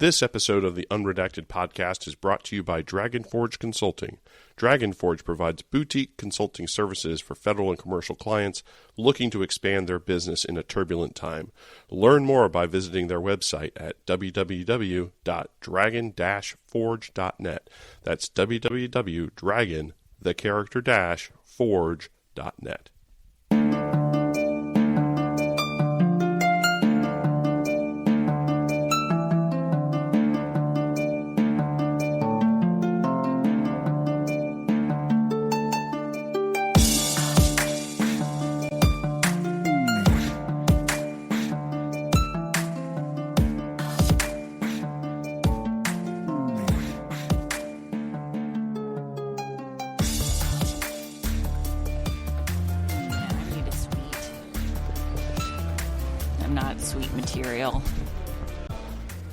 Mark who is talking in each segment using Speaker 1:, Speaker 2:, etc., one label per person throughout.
Speaker 1: This episode of the Unredacted Podcast is brought to you by Dragon Forge Consulting. Dragon Forge provides boutique consulting services for federal and commercial clients looking to expand their business in a turbulent time. Learn more by visiting their website at www.dragon-forge.net. That's www.dragon-forge.net.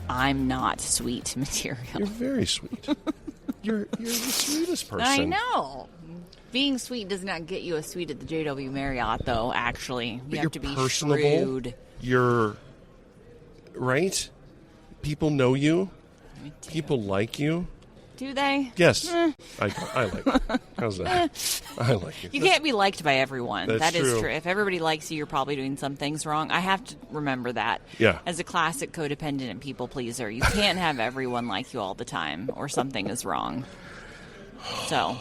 Speaker 2: I'm not sweet material.
Speaker 1: You're very sweet. You're the sweetest person.
Speaker 2: I know. Being sweet does not get you a suite at the JW Marriott, though, actually. You have to be
Speaker 1: personable.
Speaker 2: Shrewd.
Speaker 1: You're right. People know you. People like you.
Speaker 2: Do they?
Speaker 1: Yes. I like you. How's that? I like you.
Speaker 2: You can't be liked by everyone.
Speaker 1: That
Speaker 2: is true. If everybody likes you, you're probably doing some things wrong. I have to remember that.
Speaker 1: Yeah.
Speaker 2: As a classic codependent and people pleaser, you can't have everyone like you all the time or something is wrong. So,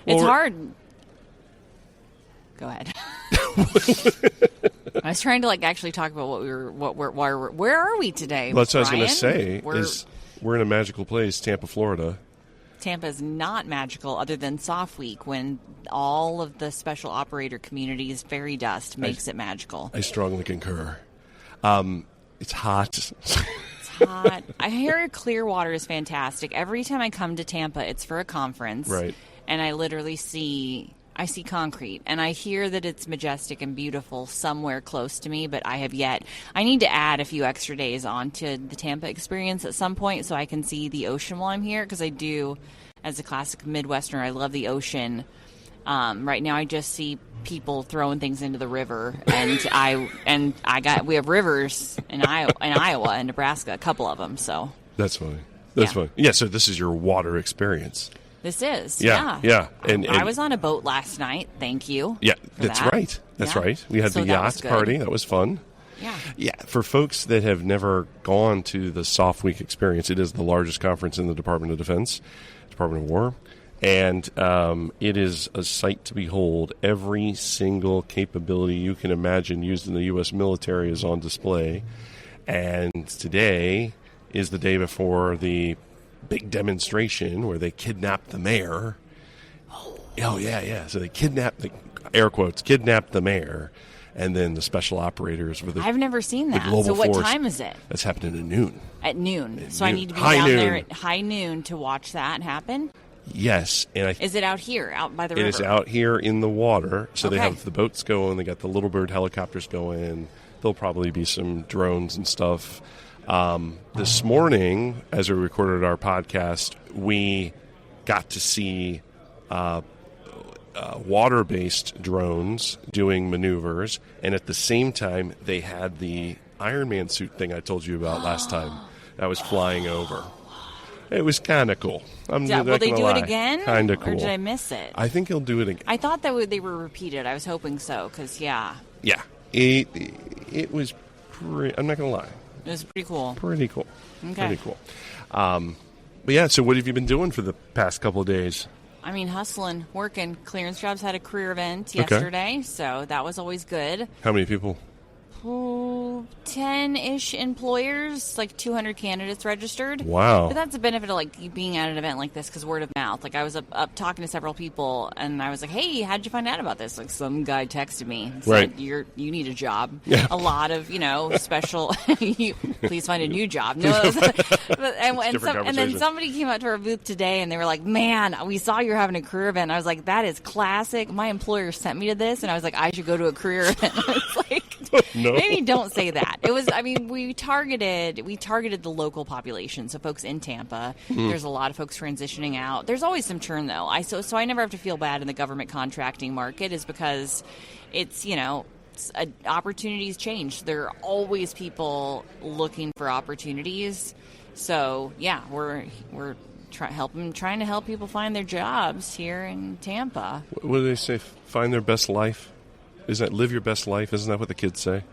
Speaker 2: it's hard. Go ahead. I was trying to actually talk about where are we today?
Speaker 1: Well, that's what I was going to say. We're in a magical place, Tampa, Florida.
Speaker 2: Tampa is not magical other than Soft Week when all of the special operator community's fairy dust makes it magical.
Speaker 1: I strongly concur. It's hot.
Speaker 2: It's hot. I hear Clearwater is fantastic. Every time I come to Tampa, it's for a conference.
Speaker 1: Right.
Speaker 2: And I literally see concrete, and I hear that it's majestic and beautiful somewhere close to me, but I need to add a few extra days onto the Tampa experience at some point so I can see the ocean while I'm here, because I do, as a classic Midwesterner, I love the ocean. Right now I just see people throwing things into the river, and we have rivers in Iowa and Nebraska, a couple of them, so.
Speaker 1: That's funny. That's funny. Yeah, so this is your water experience.
Speaker 2: This is,
Speaker 1: yeah. And
Speaker 2: I was on a boat last night. Thank you.
Speaker 1: Yeah, that's right. That's right. We had the yacht party. That was fun.
Speaker 2: Yeah.
Speaker 1: Yeah. For folks that have never gone to the Soft Week experience, it is the largest conference in the Department of Defense, Department of War, and it is a sight to behold. Every single capability you can imagine used in the U.S. military is on display, and today is the day before the big demonstration where they kidnapped the mayor. Oh, yeah. So they kidnapped the mayor, and then the special operators with
Speaker 2: I've never seen that.
Speaker 1: So
Speaker 2: what time is it?
Speaker 1: That's happening at noon.
Speaker 2: At noon. I need to be down there at high noon to watch that happen?
Speaker 1: Yes.
Speaker 2: Is it out here, out by the river?
Speaker 1: It is out here in the water. So they have the boats going. They got the Little Bird helicopters going. There'll probably be some drones and stuff. This morning, as we recorded our podcast, we got to see water-based drones doing maneuvers, and at the same time, they had the Iron Man suit thing I told you about last time that was flying over. It was kind of cool.
Speaker 2: Will they do it again?
Speaker 1: Kind of cool.
Speaker 2: Or did I miss it?
Speaker 1: I think he'll do it again.
Speaker 2: I thought that they were repeated. I was hoping so, because,
Speaker 1: Yeah. It was pretty... I'm not going to lie.
Speaker 2: It was pretty cool.
Speaker 1: Pretty cool.
Speaker 2: Okay.
Speaker 1: Pretty cool. But yeah, so what have you been doing for the past couple of days?
Speaker 2: I mean, hustling, working. Clearance Jobs had a career event yesterday, so that was always good.
Speaker 1: How many people?
Speaker 2: 10-ish employers, 200 candidates registered.
Speaker 1: Wow.
Speaker 2: But that's the benefit of being at an event like this, because word of mouth. I was up talking to several people, and I was like, hey, how'd you find out about this? Some guy texted me and said, you need a job. Yeah. A lot of, special, please find a new job. No, and then somebody came out to our booth today, and they were like, man, we saw you're having a career event. And I was like, that is classic. My employer sent me to this, and I was like, I should go to a career event. I was like, no. Maybe don't say that. It was, we targeted the local population, so folks in Tampa. There's a lot of folks transitioning out. There's always some churn, though. So I never have to feel bad in the government contracting market, is because it's, opportunities change. There are always people looking for opportunities. So yeah, we're trying to help people find their jobs here in Tampa.
Speaker 1: What do they say? Find their best life? Is that live your best life? Isn't that what the kids say?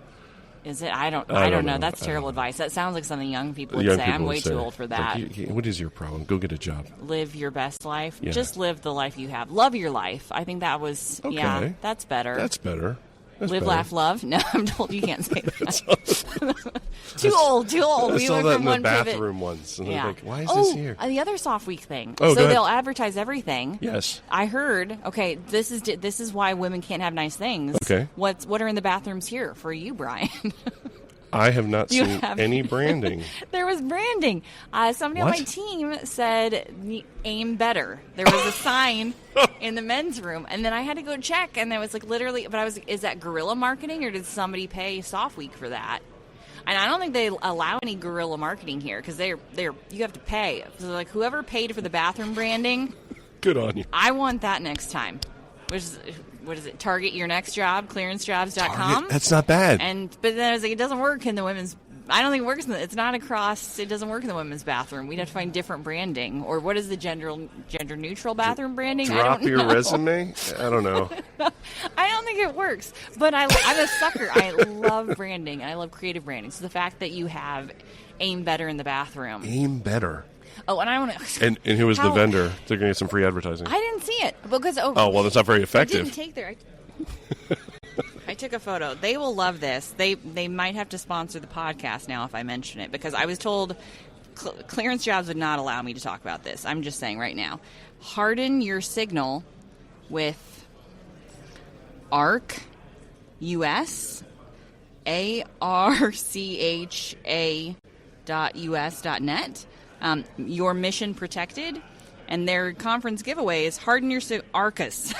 Speaker 2: Is it? I don't know. That's terrible advice. That sounds like something young people would say. I'm way too old for that.
Speaker 1: Like, what is your problem? Go get a job.
Speaker 2: Live your best life.
Speaker 1: Yeah.
Speaker 2: Just live the life you have. Love your life. I think that was,
Speaker 1: okay.
Speaker 2: That's better.
Speaker 1: That's better.
Speaker 2: Live, laugh, love. No, I'm told you can't say that. Too old.
Speaker 1: I saw that in the bathroom once. And
Speaker 2: yeah.
Speaker 1: like, why is this here?
Speaker 2: The other Soft Week thing.
Speaker 1: Oh,
Speaker 2: so they'll advertise everything.
Speaker 1: Yes.
Speaker 2: I heard. Okay, this is why women can't have nice things.
Speaker 1: Okay.
Speaker 2: What are in the bathrooms here for you, Brian?
Speaker 1: I have not seen any branding.
Speaker 2: There was branding. Somebody on my team said, aim better. There was a sign in the men's room. And then I had to go check. And there was like literally, but I was like, is that guerrilla marketing or did somebody pay Soft Week for that? And I don't think they allow any guerrilla marketing here because you have to pay. So like whoever paid for the bathroom branding.
Speaker 1: Good on you.
Speaker 2: I want that next time. What is it? Target your next job, clearancejobs.com.
Speaker 1: That's not bad.
Speaker 2: But then I was like, it doesn't work in the women's. I don't think it works. It's not across. It doesn't work in the women's bathroom. We'd have to find different branding. Or what is the gender neutral bathroom branding?
Speaker 1: Drop your resume. I don't know.
Speaker 2: I don't think it works. But I'm a sucker. I love branding and I love creative branding. So the fact that you have aim better in the bathroom.
Speaker 1: Aim better.
Speaker 2: Oh, and I want to.
Speaker 1: And who was the vendor? They're going to get some free advertising.
Speaker 2: I didn't see it because
Speaker 1: well, that's not very effective.
Speaker 2: I didn't take their. I took a photo. They will love this. They might have to sponsor the podcast now if I mention it because I was told Clearance Jobs would not allow me to talk about this. I'm just saying right now. Harden your signal with ARC US ARCHA.us.net. Your mission protected, and their conference giveaway is harden your Arcus.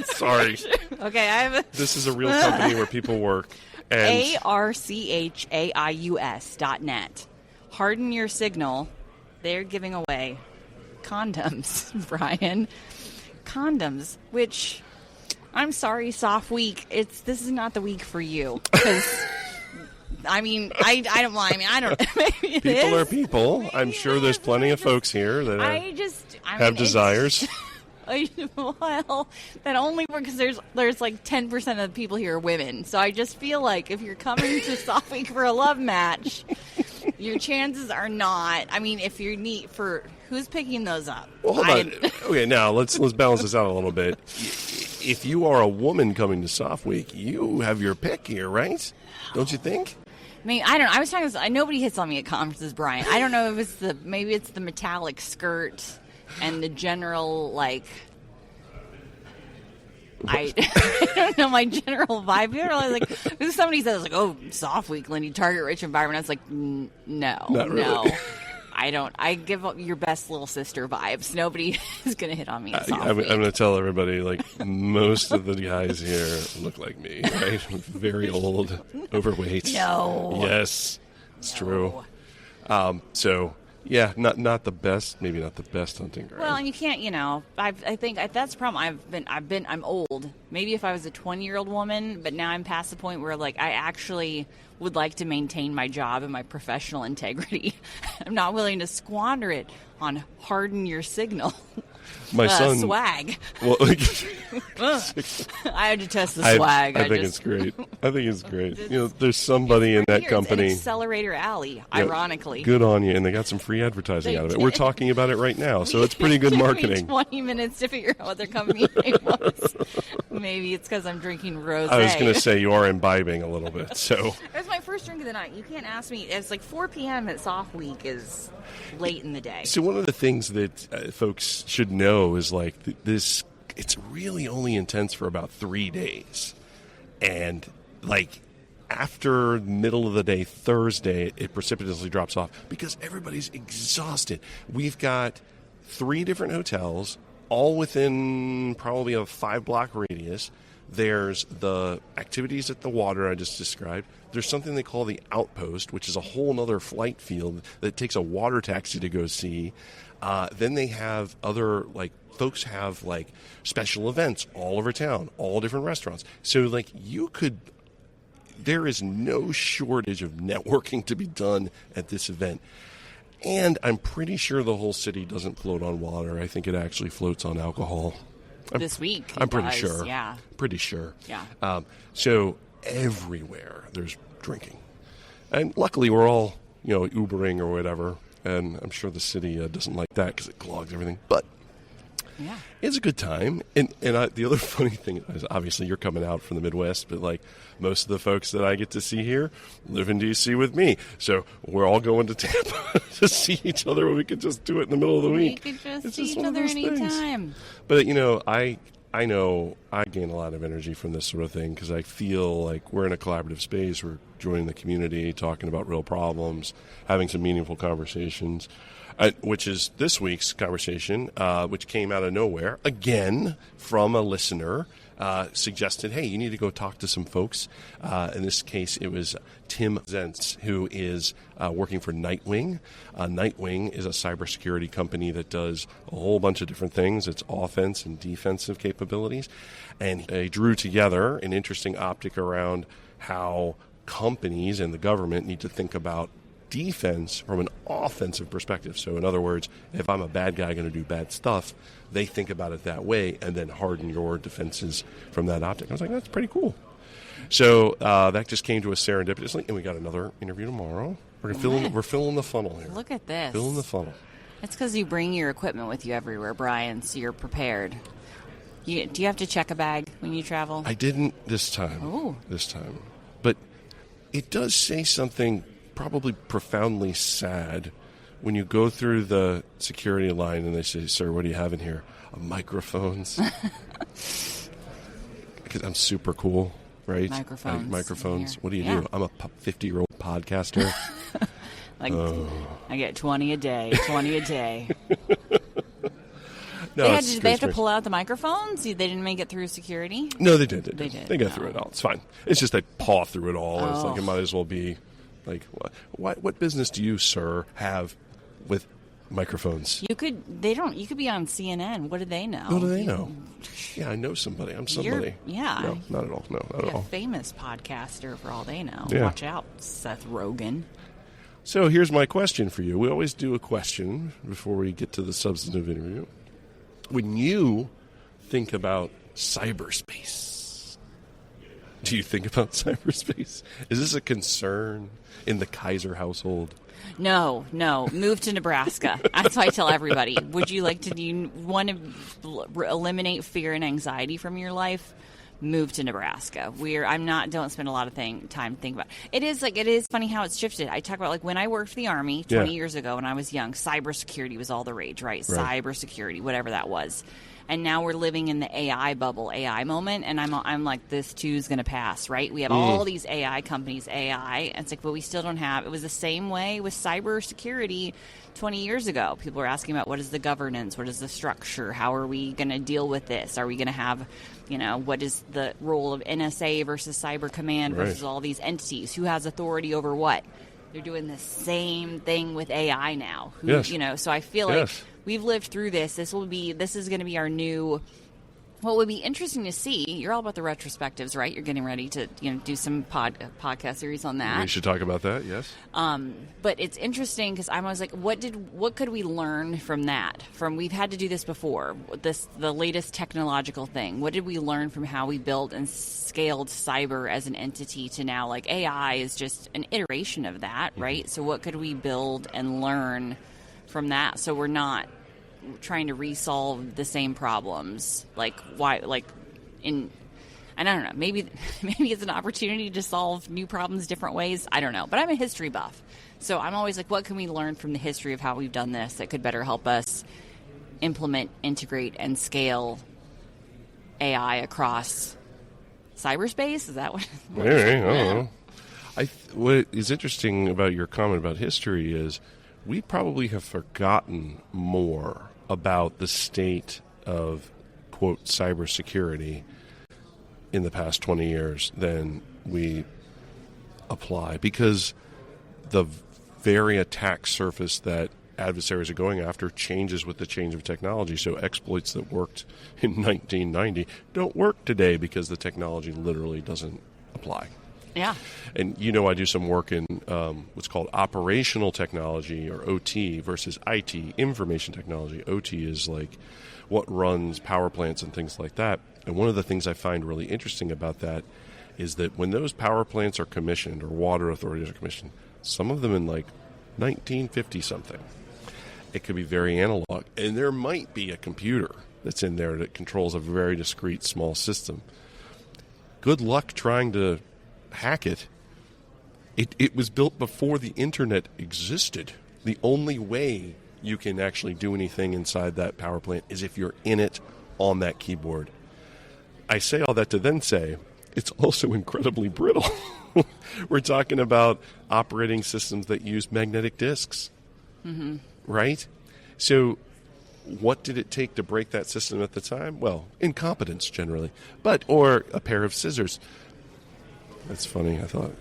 Speaker 1: Sorry.
Speaker 2: Okay,
Speaker 1: This is a real company where people work. And
Speaker 2: ARCHAIUS.net. Harden your signal. They're giving away condoms, Brian. Condoms, which I'm sorry, Soft Week. This is not the week for you because. I mean, I don't mind. I mean, I don't. Maybe
Speaker 1: people are people. I'm sure there's plenty of folks here that have desires.
Speaker 2: Well, that only works because there's like 10% of the people here are women. So I just feel like if you're coming to Soft Week for a love match, your chances are not. I mean, if you're neat for who's picking those up.
Speaker 1: Well, hold on. Okay, now let's balance this out a little bit. If you are a woman coming to Soft Week, you have your pick here, right? Don't you think?
Speaker 2: I mean, I don't know. I was talking. Nobody hits on me at conferences, Brian. I don't know if maybe it's the metallic skirt and the general I don't know my general vibe. You know, like somebody says like, "Oh, Soft Week, Lindy, target rich environment." I was like, "No, no." I don't. I give up your best little sister vibes. Nobody is going to hit on me at Soft Week.
Speaker 1: I'm going to tell everybody, like, most of the guys here look like me, right? Very old, overweight.
Speaker 2: No.
Speaker 1: Yes, it's true. So, yeah, not the best, maybe not the best hunting ground.
Speaker 2: Well, and you can't, I think that's the problem. I'm old. Maybe if I was a 20-year-old woman, but now I'm past the point where, like, I actually would like to maintain my job and my professional integrity. I'm not willing to squander it on harden your signal.
Speaker 1: My son
Speaker 2: swag.
Speaker 1: Well,
Speaker 2: I had to test the swag.
Speaker 1: I think it's great. There's somebody in that company.
Speaker 2: It's an Accelerator Alley, ironically.
Speaker 1: Good on you, and they got some free advertising out of it. We're talking about it right now, so it's pretty good marketing.
Speaker 2: 20 minutes to figure out what their company name was. Maybe it's because I'm drinking rosé.
Speaker 1: I was going to say you are imbibing a little bit, so.
Speaker 2: It was my first drink of the night. You can't ask me. It's like 4 p.m. at Soft Week is late in the day.
Speaker 1: So one of the things that folks should know is like this. It's really only intense for about 3 days, and like after middle of the day Thursday, it precipitously drops off because everybody's exhausted. We've got 3 different hotels, all within probably a 5-block radius. There's the activities at the water I just described. There's something they call the Outpost, which is a whole other flight field that takes a water taxi to go see. Then they have other, like, folks have, like, special events all over town, all different restaurants. So, like, there is no shortage of networking to be done at this event. And I'm pretty sure the whole city doesn't float on water. I think it actually floats on alcohol.
Speaker 2: This week.
Speaker 1: I'm pretty sure.
Speaker 2: Yeah.
Speaker 1: Pretty sure.
Speaker 2: Yeah.
Speaker 1: So everywhere there's drinking. And luckily we're all, Ubering or whatever. And I'm sure the city doesn't like that because it clogs everything. But
Speaker 2: yeah,
Speaker 1: it's a good time. And the other funny thing is, obviously, you're coming out from the Midwest, but, like, most of the folks that I get to see here live in D.C. with me. So we're all going to Tampa to see each other when we could just do it in the middle of the week.
Speaker 2: We could just see each other anytime.
Speaker 1: But, I know I gain a lot of energy from this sort of thing because I feel like we're in a collaborative space. We're joining the community, talking about real problems, having some meaningful conversations, which is this week's conversation, which came out of nowhere, again, from a listener, suggested, hey, you need to go talk to some folks. In this case, it was Tim Zentz, who is working for Nightwing. Nightwing is a cybersecurity company that does a whole bunch of different things. It's offense and defensive capabilities. And they drew together an interesting optic around how companies and the government need to think about defense from an offensive perspective. So in other words, if I'm a bad guy going to do bad stuff, they think about it that way and then harden your defenses from that optic. I was like, that's pretty cool. So that just came to us serendipitously, and we got another interview tomorrow. We're filling the funnel here.
Speaker 2: Look at this.
Speaker 1: Filling the funnel.
Speaker 2: It's because you bring your equipment with you everywhere, Brian, so you're prepared. Do you have to check a bag when you travel?
Speaker 1: I didn't this time.
Speaker 2: Oh.
Speaker 1: This time. But it does say something probably profoundly sad when you go through the security line and they say, sir, what do you have in here? Microphones. Because I'm super cool, right?
Speaker 2: Microphones.
Speaker 1: What do you do? I'm a 50-year-old podcaster.
Speaker 2: I get 20 a day.
Speaker 1: No,
Speaker 2: they have to pull out the microphones? They didn't make it through security?
Speaker 1: No, they did. They got through it all. It's fine. It's just they paw through it all. It's like it might as well be like, what business do you, sir, have with microphones? You could be
Speaker 2: on CNN. What do they know?
Speaker 1: What do they know? Yeah, I know somebody. I'm somebody.
Speaker 2: No,
Speaker 1: not at all. No, not at all.
Speaker 2: A famous podcaster for all they know.
Speaker 1: Yeah.
Speaker 2: Watch out, Seth Rogen.
Speaker 1: So here's my question for you. We always do a question before we get to the substantive interview. When you think about cyberspace, do you think about cyberspace? Is this a concern in the Kaiser household?
Speaker 2: No. Move to Nebraska. That's what I tell everybody. Do you want to eliminate fear and anxiety from your life? Move to Nebraska. Don't spend a lot of time thinking about it. It is funny how it's shifted. I talk about when I worked for the Army 20 years ago when I was young, cybersecurity was all the rage, right? Cybersecurity, whatever that was. And now we're living in the AI bubble, AI moment, and I'm like, this too is going to pass, right? We have all these AI companies, AI, and it's like, but we still don't have. It was the same way with cybersecurity 20 years ago. People were asking about what is the governance, what is the structure, how are we going to deal with this? Are we going to have, what is the role of NSA versus Cyber Command versus all these entities? Who has authority over what? They're doing the same thing with AI now. So I feel like we've lived through this. This is going to be our new. What would be interesting to see? You're all about the retrospectives, right? You're getting ready to do some podcast series on that.
Speaker 1: We should talk about that. Yes.
Speaker 2: But it's interesting because I'm always like, what could we learn from that? We've had to do this before. The latest technological thing. What did we learn from how we built and scaled cyber as an entity to now? Like AI is just an iteration of that, right? So what could we build and learn from that? So we're not trying to resolve the same problems. I don't know, maybe it's an opportunity to solve new problems different ways. I don't know, but I'm a history buff, so I'm always like, what can we learn from the history of how we've done this that could better help us implement, integrate, and scale AI across cyberspace? Is that what?
Speaker 1: Maybe, I don't know. What is interesting about your comment about history is we probably have forgotten more about the state of, quote, cybersecurity in the past 20 years than we apply, because the very attack surface that adversaries are going after changes with the change of technology. So exploits that worked in 1990 don't work today because the technology literally doesn't apply.
Speaker 2: Yeah.
Speaker 1: And I do some work in what's called operational technology, or OT, versus IT, information technology. OT is like what runs power plants and things like that. And one of the things I find really interesting about that is that when those power plants are commissioned, or water authorities are commissioned, some of them in like 1950-something, it could be very analog. And there might be a computer that's in there that controls a very discrete small system. Good luck trying to hack it. It was built before the internet existed. The only way you can actually do anything inside that power plant is if you're in it on that keyboard. I say all that to then say it's also incredibly brittle. We're talking about operating systems that use magnetic disks, right? So what did it take to break that system at the time? Well, incompetence generally, or a pair of scissors. That's funny. I thought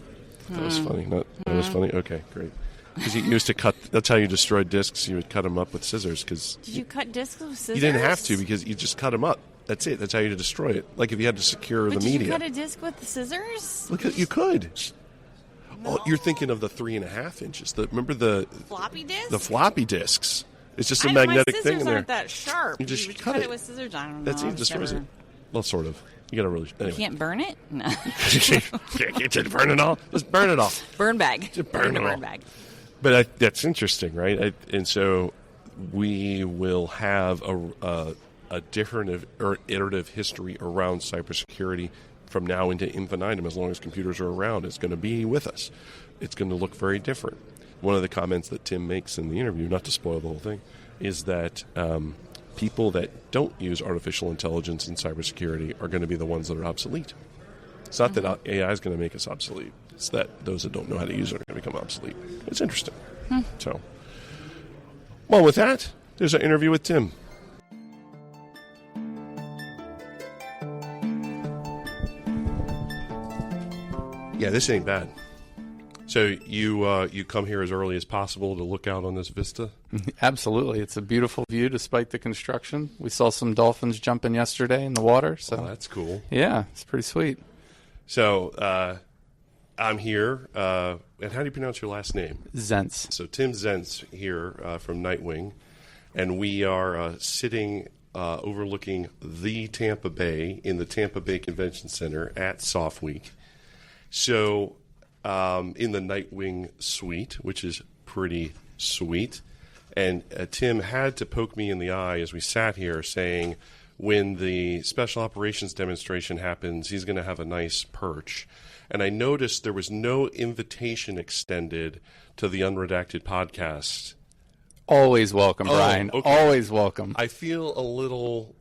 Speaker 1: that was funny. That was funny. Okay, great. Because you used to cut. That's how you destroyed disks. You would cut them up with scissors. Did
Speaker 2: you cut disks with scissors?
Speaker 1: You didn't have to, because you just cut them up. That's it. That's how you destroy it. Like if you had to secure the media.
Speaker 2: Did you cut a disk with the scissors?
Speaker 1: Look, you could.
Speaker 2: No.
Speaker 1: Oh, you're thinking of the 3.5 inches. Remember the
Speaker 2: floppy disks?
Speaker 1: The floppy disks. It's just a magnetic thing in there.
Speaker 2: My scissors aren't that sharp.
Speaker 1: You just
Speaker 2: cut it with scissors. I don't know.
Speaker 1: That's it. Destroys it. Well, sort of. You gotta really. Anyway.
Speaker 2: You can't burn it? No.
Speaker 1: Can't just burn it all. Just burn it all.
Speaker 2: Burn bag.
Speaker 1: Just burn it all.
Speaker 2: Burn bag.
Speaker 1: But that's interesting, right? And so we will have a different or iterative history around cybersecurity from now into infinitum. As long as computers are around, it's going to be with us. It's going to look very different. One of the comments that Tim makes in the interview, not to spoil the whole thing, is that people that don't use artificial intelligence in cybersecurity are going to be the ones that are obsolete. It's not that AI is going to make us obsolete. It's that those that don't know how to use it are going to become obsolete. It's interesting. So, well, with that, there's our interview with Tim. Yeah, this ain't bad. So you come here as early as possible to look out on this vista?
Speaker 3: Absolutely. It's a beautiful view despite the construction. We saw some dolphins jumping yesterday in the water. So
Speaker 1: that's cool.
Speaker 3: Yeah, it's pretty sweet.
Speaker 1: So I'm here. And how do you pronounce your last name?
Speaker 3: Zentz.
Speaker 1: So Tim Zentz here from Nightwing. And we are sitting overlooking the Tampa Bay in the Tampa Bay Convention Center at Soft Week. So in the Nightwing suite, which is pretty sweet. And Tim had to poke me in the eye as we sat here saying, when the special operations demonstration happens, he's going to have a nice perch. And I noticed there was no invitation extended to the Unredacted podcast.
Speaker 3: Always welcome, Brian.
Speaker 1: Okay.
Speaker 3: Always welcome.
Speaker 1: I feel a little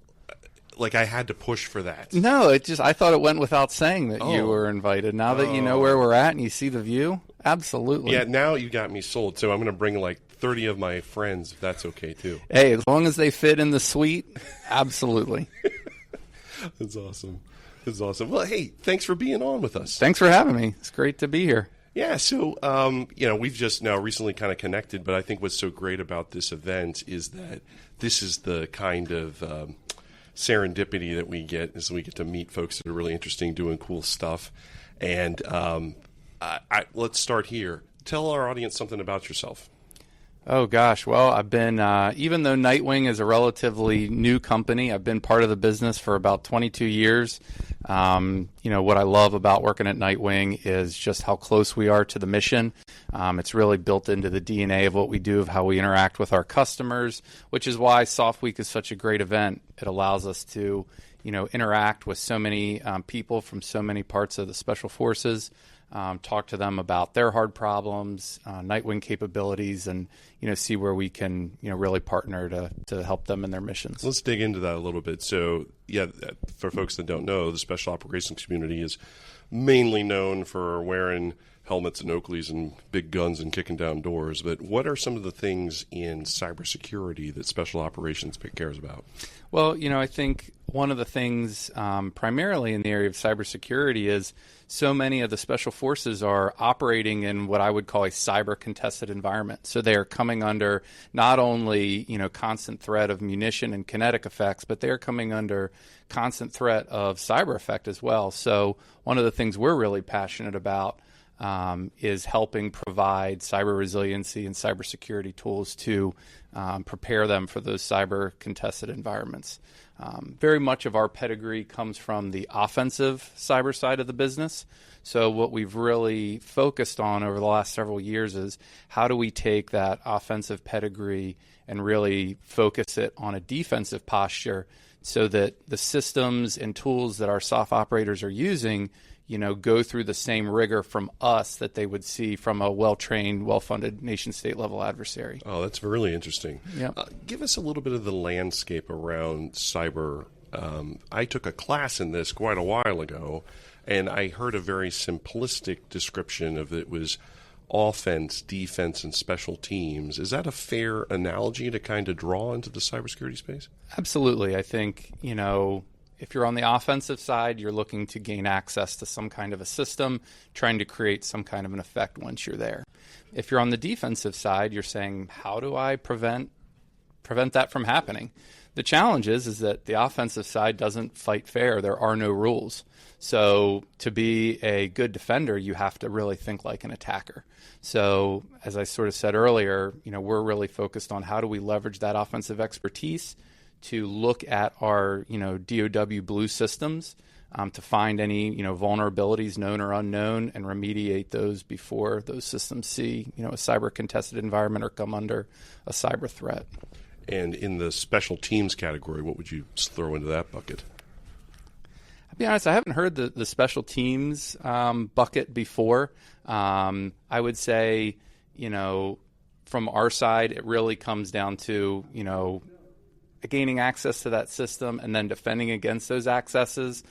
Speaker 1: like I had to push for that.
Speaker 3: No, I thought it went without saying that you were invited. Now that you know where we're at and you see the view, absolutely.
Speaker 1: Yeah, now you got me sold. So I'm going to bring like 30 of my friends, if that's okay too.
Speaker 3: Hey, as long as they fit in the suite, absolutely.
Speaker 1: That's awesome. That's awesome. Well, hey, thanks for being on with us.
Speaker 3: Thanks for having me. It's great to be here.
Speaker 1: Yeah, so, we've just now recently kind of connected, but I think what's so great about this event is that this is the kind of serendipity that we get, is we get to meet folks that are really interesting, doing cool stuff. And let's start here. Tell our audience something about yourself.
Speaker 3: Oh, gosh. Well, I've been, even though Nightwing is a relatively new company, I've been part of the business for about 22 years. What I love about working at Nightwing is just how close we are to the mission. It's really built into the DNA of what we do, of how we interact with our customers, which is why Soft Week is such a great event. It allows us to, interact with so many people from so many parts of the Special Forces, talk to them about their hard problems, Nightwing capabilities, and see where we can really partner to help them in their missions.
Speaker 1: Let's dig into that a little bit. So, yeah, for folks that don't know, the Special Operations community is mainly known for wearing helmets and Oakleys and big guns and kicking down doors. But what are some of the things in cybersecurity that Special Operations cares about?
Speaker 3: Well, I think one of the things primarily in the area of cybersecurity is so many of the special forces are operating in what I would call a cyber contested environment. So they are coming under not only, constant threat of munition and kinetic effects, but they're coming under constant threat of cyber effect as well. So one of the things we're really passionate about is helping provide cyber resiliency and cybersecurity tools to prepare them for those cyber contested environments. Very much of our pedigree comes from the offensive cyber side of the business. So what we've really focused on over the last several years is how do we take that offensive pedigree and really focus it on a defensive posture so that the systems and tools that our SOF operators are using go through the same rigor from us that they would see from a well-trained, well-funded nation-state level adversary.
Speaker 1: Oh, that's really interesting.
Speaker 3: Yep.
Speaker 1: Give us a little bit of the landscape around cyber. I took a class in this quite a while ago, and I heard a very simplistic description of it was offense, defense, and special teams. Is that a fair analogy to kind of draw into the cybersecurity space?
Speaker 3: Absolutely. I think, if you're on the offensive side, you're looking to gain access to some kind of a system, trying to create some kind of an effect once you're there. If you're on the defensive side, you're saying, how do I prevent that from happening? The challenge is that the offensive side doesn't fight fair. There are no rules. So to be a good defender, you have to really think like an attacker. So as I sort of said earlier, we're really focused on how do we leverage that offensive expertise to look at our, DOW blue systems to find any, vulnerabilities known or unknown and remediate those before those systems see, a cyber contested environment or come under a cyber threat.
Speaker 1: And in the special teams category, what would you throw into that bucket?
Speaker 3: I'll be honest, I haven't heard the special teams bucket before. I would say, from our side, it really comes down to, gaining access to that system and then defending against those accesses.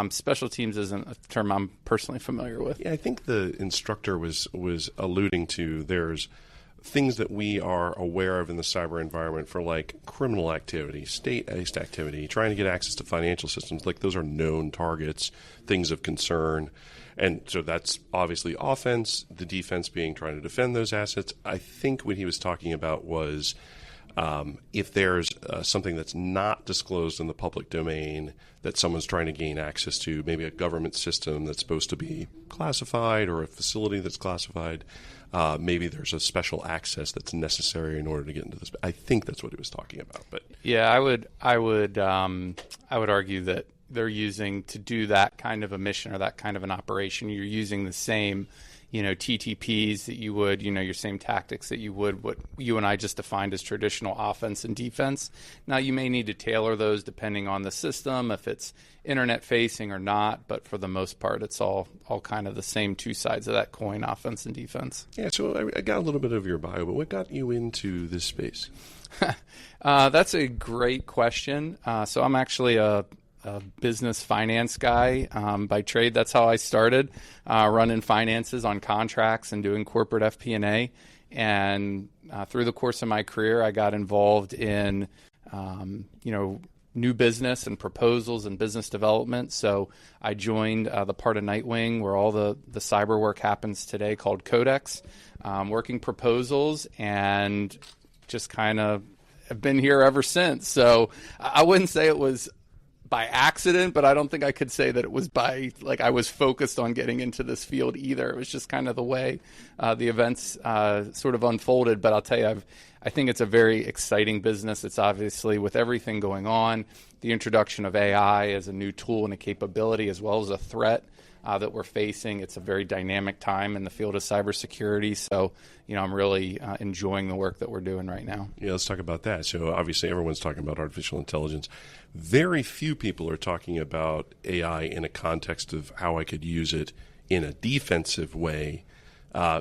Speaker 3: Special teams isn't a term I'm personally familiar with.
Speaker 1: Yeah, I think the instructor was alluding to there's things that we are aware of in the cyber environment for like criminal activity, state-based activity, trying to get access to financial systems. Like those are known targets, things of concern. And so that's obviously offense, the defense being trying to defend those assets. I think what he was talking about was if there's something that's not disclosed in the public domain that someone's trying to gain access to, maybe a government system that's supposed to be classified or a facility that's classified, maybe there's a special access that's necessary in order to get into this. I think that's what he was talking about. But
Speaker 3: yeah, I would argue that they're using to do that kind of a mission or that kind of an operation. You're using the same TTPs that you would, your same tactics that you would, what you and I just defined as traditional offense and defense. Now, you may need to tailor those depending on the system, if it's internet facing or not, but for the most part, it's all kind of the same two sides of that coin, offense and defense.
Speaker 1: Yeah, so I got a little bit of your bio, but what got you into this space?
Speaker 3: That's a great question. So I'm actually a business finance guy by trade. That's how I started, running finances on contracts and doing corporate FP&A. And through the course of my career, I got involved in, new business and proposals and business development. So I joined the part of Nightwing where all the cyber work happens today called Codex, working proposals, and just kind of have been here ever since. So I wouldn't say it was by accident, but I don't think I could say that it was by, I was focused on getting into this field either. It was just kind of the way the events sort of unfolded. But I'll tell you, I think it's a very exciting business. It's obviously, with everything going on, the introduction of AI as a new tool and a capability as well as a threat that we're facing. It's a very dynamic time in the field of cybersecurity. So, I'm really enjoying the work that we're doing right now.
Speaker 1: Yeah, let's talk about that. So obviously everyone's talking about artificial intelligence. Very few people are talking about AI in a context of how I could use it in a defensive way.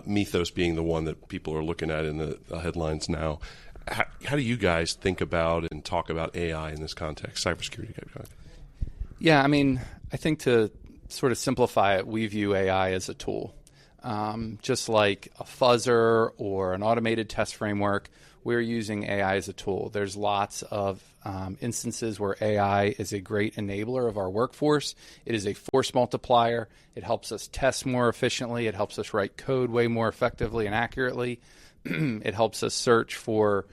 Speaker 1: Mythos being the one that people are looking at in the headlines now. How do you guys think about and talk about AI in this context, cybersecurity context?
Speaker 3: Yeah, I think to sort of simplify it, we view AI as a tool. just like a fuzzer or an automated test framework, we're using AI as a tool. There's lots of instances where AI is a great enabler of our workforce. It is a force multiplier. It helps us test more efficiently. It helps us write code way more effectively and accurately. It helps us search for,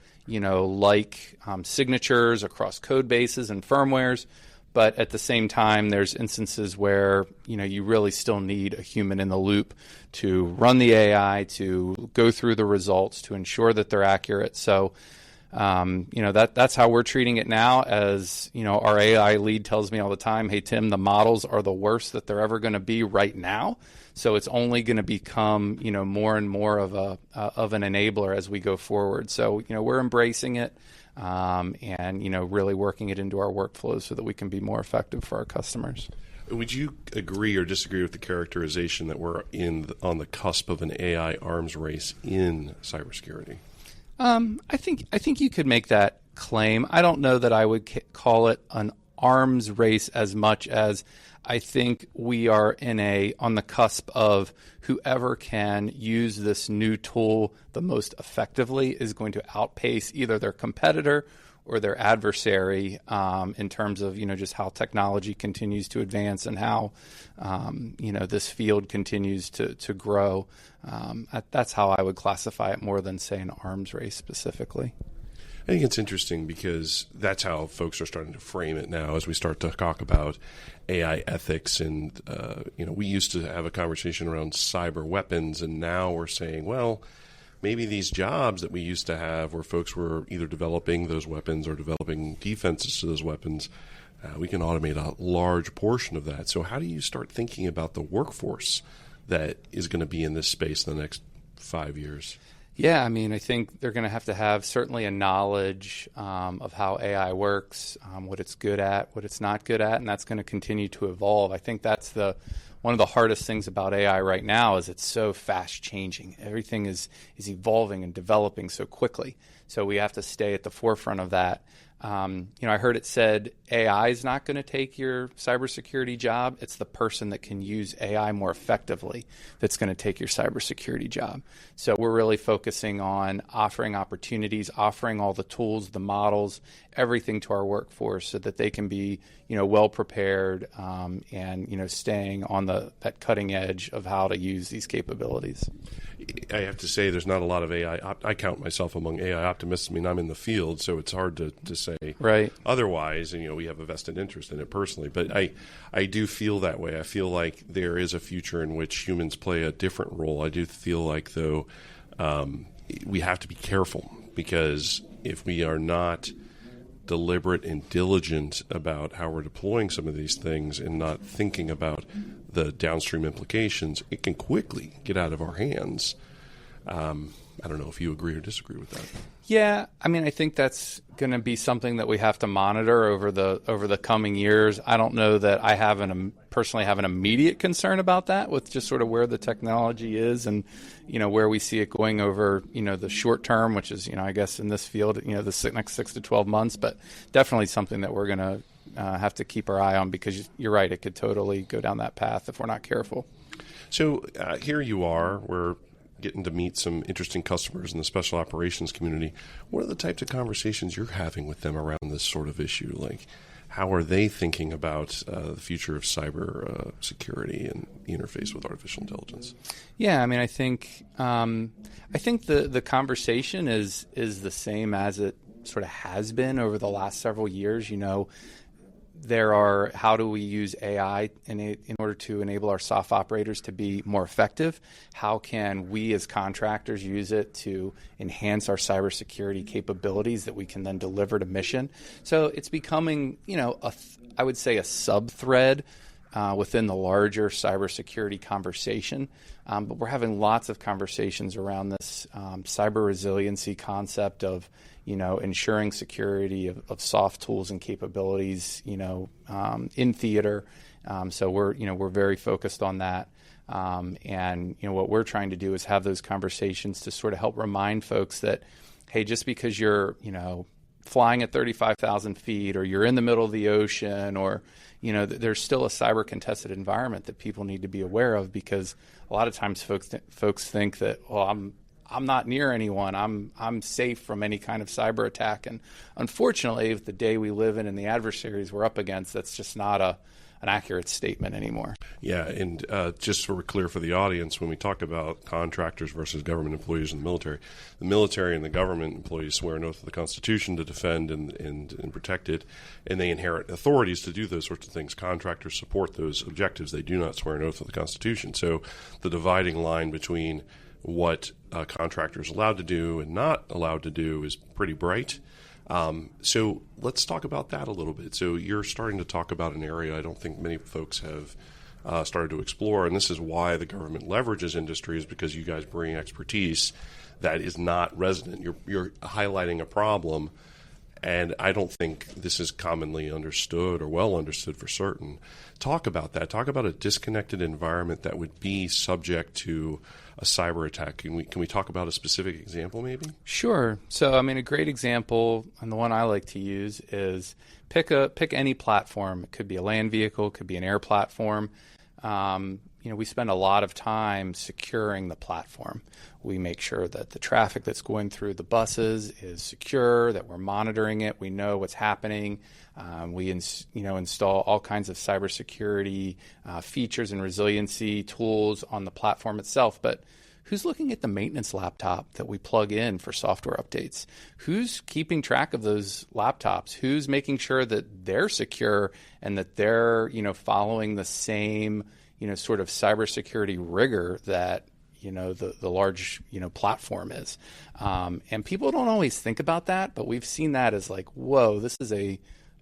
Speaker 3: signatures across code bases and firmwares. But at the same time, there's instances where, you really still need a human in the loop to run the AI, to go through the results, to ensure that they're accurate. So, that's how we're treating it now. As, our AI lead tells me all the time, hey, Tim, the models are the worst that they're ever going to be right now. So it's only going to become, more and more of an enabler as we go forward. So, we're embracing it. And really working it into our workflows so that we can be more effective for our customers.
Speaker 1: Would you agree or disagree with the characterization that we're on the cusp of an AI arms race in cybersecurity?
Speaker 3: I think you could make that claim. I don't know that I would call it an arms race as much as I think we are on the cusp of whoever can use this new tool the most effectively is going to outpace either their competitor or their adversary in terms of, just how technology continues to advance and how, this field continues to grow. That's how I would classify it more than, say, an arms race specifically.
Speaker 1: I think it's interesting because that's how folks are starting to frame it now as we start to talk about AI ethics. And, we used to have a conversation around cyber weapons, and now we're saying, well, maybe these jobs that we used to have where folks were either developing those weapons or developing defenses to those weapons, we can automate a large portion of that. So how do you start thinking about the workforce that is going to be in this space in the next 5 years?
Speaker 3: Yeah, I think they're going to have certainly a knowledge of how AI works, what it's good at, what it's not good at, and that's going to continue to evolve. I think that's one of the hardest things about AI right now is it's so fast changing. Everything is evolving and developing so quickly. So we have to stay at the forefront of that. I heard it said AI is not going to take your cybersecurity job. It's the person that can use AI more effectively that's going to take your cybersecurity job. So we're really focusing on offering opportunities, offering all the tools, the models, everything to our workforce so that they can be, well prepared and, staying on that cutting edge of how to use these capabilities.
Speaker 1: I have to say there's not a lot of AI. I count myself among AI optimists. I'm in the field, so it's hard to say
Speaker 3: right.
Speaker 1: Otherwise. And, we have a vested interest in it personally. But I do feel that way. I feel like there is a future in which humans play a different role. I do feel like, though, we have to be careful because if we are not deliberate and diligent about how we're deploying some of these things and not thinking about the downstream implications, it can quickly get out of our hands. I don't know if you agree or disagree with that.
Speaker 3: Yeah, I think that's going to be something that we have to monitor over the coming years. I don't know that I personally have an immediate concern about that with just sort of where the technology is and, where we see it going over, the short term, which is, I guess in this field, the next 6 to 12 months, but definitely something that we're going to have to keep our eye on because you're right, it could totally go down that path if we're not careful.
Speaker 1: So here you are, we're getting to meet some interesting customers in the special operations community. What are the types of conversations you're having with them around this sort of issue? Like, how are they thinking about the future of cyber security and the interface with artificial intelligence?
Speaker 3: Yeah, I think the conversation is the same as it sort of has been over the last several years. There are how do we use AI in order to enable our SOF operators to be more effective? How can we as contractors use it to enhance our cybersecurity capabilities that we can then deliver to mission? So it's becoming, I would say a sub-thread within the larger cybersecurity conversation. But we're having lots of conversations around this cyber resiliency concept of ensuring security of soft tools and capabilities, in theater. So we're very focused on that. And what we're trying to do is have those conversations to sort of help remind folks that, hey, just because you're, flying at 35,000 feet, or you're in the middle of the ocean, or there's still a cyber contested environment that people need to be aware of, because a lot of times folks think that, well, I'm not near anyone, I'm safe from any kind of cyber attack. And unfortunately, with the day we live in and the adversaries we're up against, that's just not an accurate statement anymore.
Speaker 1: Yeah, and just so we're clear for the audience, when we talk about contractors versus government employees in the military and the government employees swear an oath of the Constitution to defend and protect it, and they inherit authorities to do those sorts of things. Contractors support those objectives. They do not swear an oath of the Constitution. So the dividing line between what a contractor is allowed to do and not allowed to do is pretty bright. So let's talk about that a little bit. So you're starting to talk about an area I don't think many folks have started to explore, and this is why the government leverages industry, is because you guys bring expertise that is not resident. You're highlighting a problem, and I don't think this is commonly understood or well understood for certain. Talk about that. Talk about a disconnected environment that would be subject to a cyber attack. Can we talk about a specific example maybe?
Speaker 3: Sure. So, a great example, and the one I like to use, is pick any platform. It could be a land vehicle, it could be an air platform. We spend a lot of time securing the platform. We make sure that the traffic that's going through the buses is secure, that we're monitoring it, we know what's happening. We install all kinds of cybersecurity features and resiliency tools on the platform itself. But who's looking at the maintenance laptop that we plug in for software updates? Who's keeping track of those laptops? Who's making sure that they're secure and that they're following the same sort of cybersecurity rigor that the large platform is? And people don't always think about that, but we've seen that as like, whoa, this is a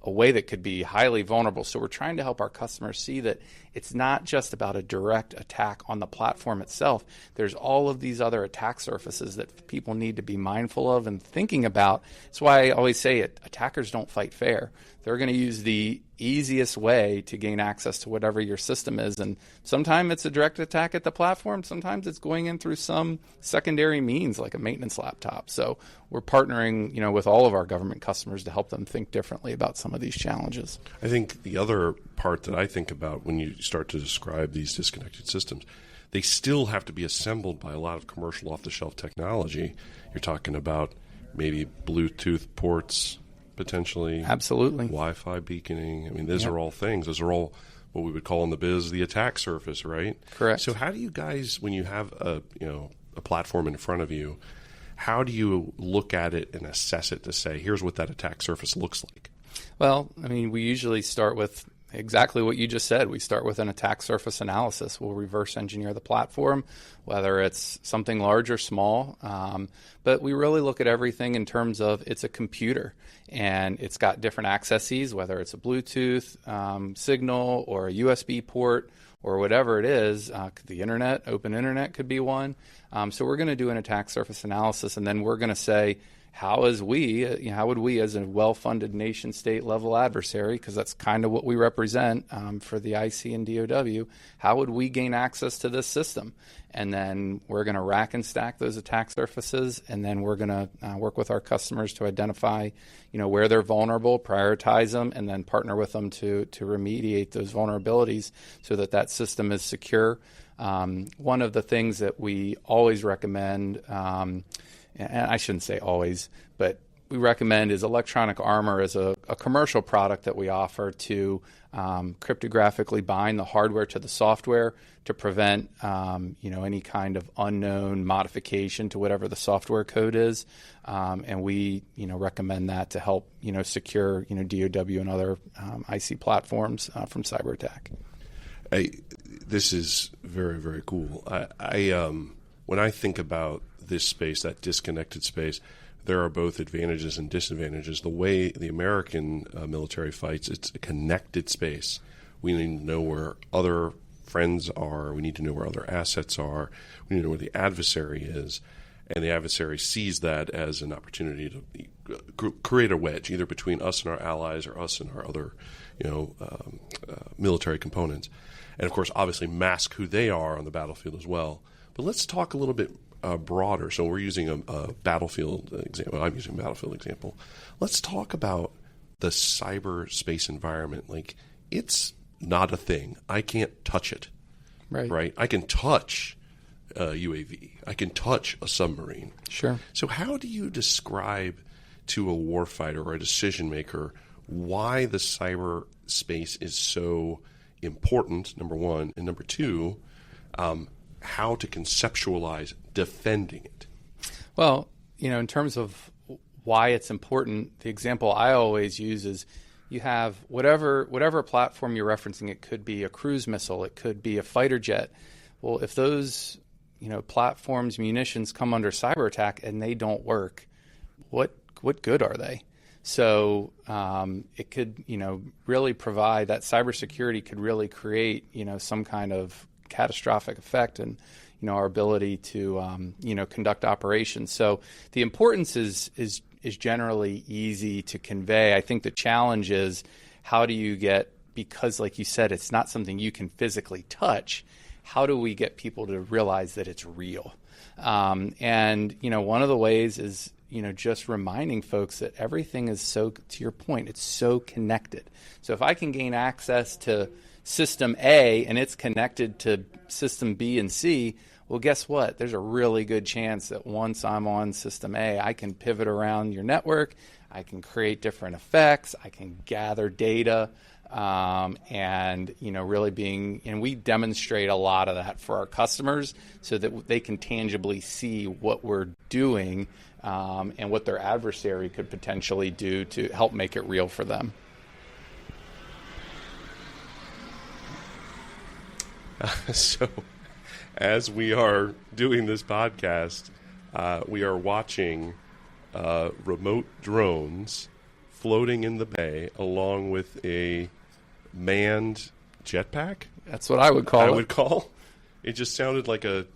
Speaker 3: way that could be highly vulnerable. So we're trying to help our customers see that it's not just about a direct attack on the platform itself. There's all of these other attack surfaces that people need to be mindful of and thinking about. That's why I always say attackers don't fight fair. They're going to use the easiest way to gain access to whatever your system is. And sometimes it's a direct attack at the platform. Sometimes it's going in through some secondary means like a maintenance laptop. So we're partnering, with all of our government customers to help them think differently about some of these challenges.
Speaker 1: I think the other part that I think about when you start to describe these disconnected systems, they still have to be assembled by a lot of commercial off-the-shelf technology. You're talking about maybe Bluetooth ports, potentially.
Speaker 3: Absolutely.
Speaker 1: Wi-Fi beaconing. Those are all things. Those are all what we would call in the biz the attack surface, right?
Speaker 3: Correct.
Speaker 1: So how do you guys, when you have a platform in front of you, how do you look at it and assess it to say, here's what that attack surface looks like?
Speaker 3: Well, we usually start with exactly what you just said. We start with an attack surface analysis. We'll reverse engineer the platform, whether it's something large or small. But we really look at everything in terms of it's a computer and it's got different accesses, whether it's a Bluetooth signal or a USB port or whatever it is. The internet, open internet could be one. So we're going to do an attack surface analysis, and then we're going to say, how would we as a well-funded nation-state level adversary, because that's kind of what we represent for the IC and DOW, how would we gain access to this system? And then we're going to rack and stack those attack surfaces, and then we're going to work with our customers to identify, where they're vulnerable, prioritize them, and then partner with them to remediate those vulnerabilities so that system is secure. One of the things that we always recommend, and I shouldn't say always, but we recommend is electronic armor as a commercial product that we offer to cryptographically bind the hardware to the software to prevent any kind of unknown modification to whatever the software code is. And we recommend that to help secure DOW and other IC platforms from cyber attack.
Speaker 1: This is very, very cool. When I think about this space, that disconnected space, there are both advantages and disadvantages. The way the American military fights, it's a connected space. We need to know where other friends are. We need to know where other assets are. We need to know where the adversary is. And the adversary sees that as an opportunity to create a wedge, either between us and our allies or us and our other military components. And, of course, obviously mask who they are on the battlefield as well. But let's talk a little bit broader. So we're using a battlefield example. I'm using a battlefield example. Let's talk about the cyberspace environment. Like, it's not a thing. I can't touch it. Right? I can touch a UAV. I can touch a submarine.
Speaker 3: Sure.
Speaker 1: So how do you describe to a warfighter or a decision maker why the cyberspace is so important, number one, and number two, how to conceptualize defending it?
Speaker 3: Well, in terms of why it's important, the example I always use is you have whatever platform you're referencing. It could be a cruise missile, it could be a fighter jet. Well, if those platforms, munitions come under cyber attack and they don't work, what good are they? So it could, really provide that cybersecurity could really create, some kind of catastrophic effect and, our ability to, conduct operations. So the importance is generally easy to convey. I think the challenge is how do you get, because like you said, it's not something you can physically touch. How do we get people to realize that it's real? And, one of the ways is, just reminding folks that everything is so, to your point, it's so connected. So if I can gain access to system A and it's connected to system B and C, well, guess what? There's a really good chance that once I'm on system A, I can pivot around your network, I can create different effects, I can gather data, and really and we demonstrate a lot of that for our customers so that they can tangibly see what we're doing and what their adversary could potentially do to help make it real for them.
Speaker 1: So as we are doing this podcast, we are watching remote drones floating in the bay along with a manned jetpack.
Speaker 3: That's what I would call
Speaker 1: it. Just sounded like a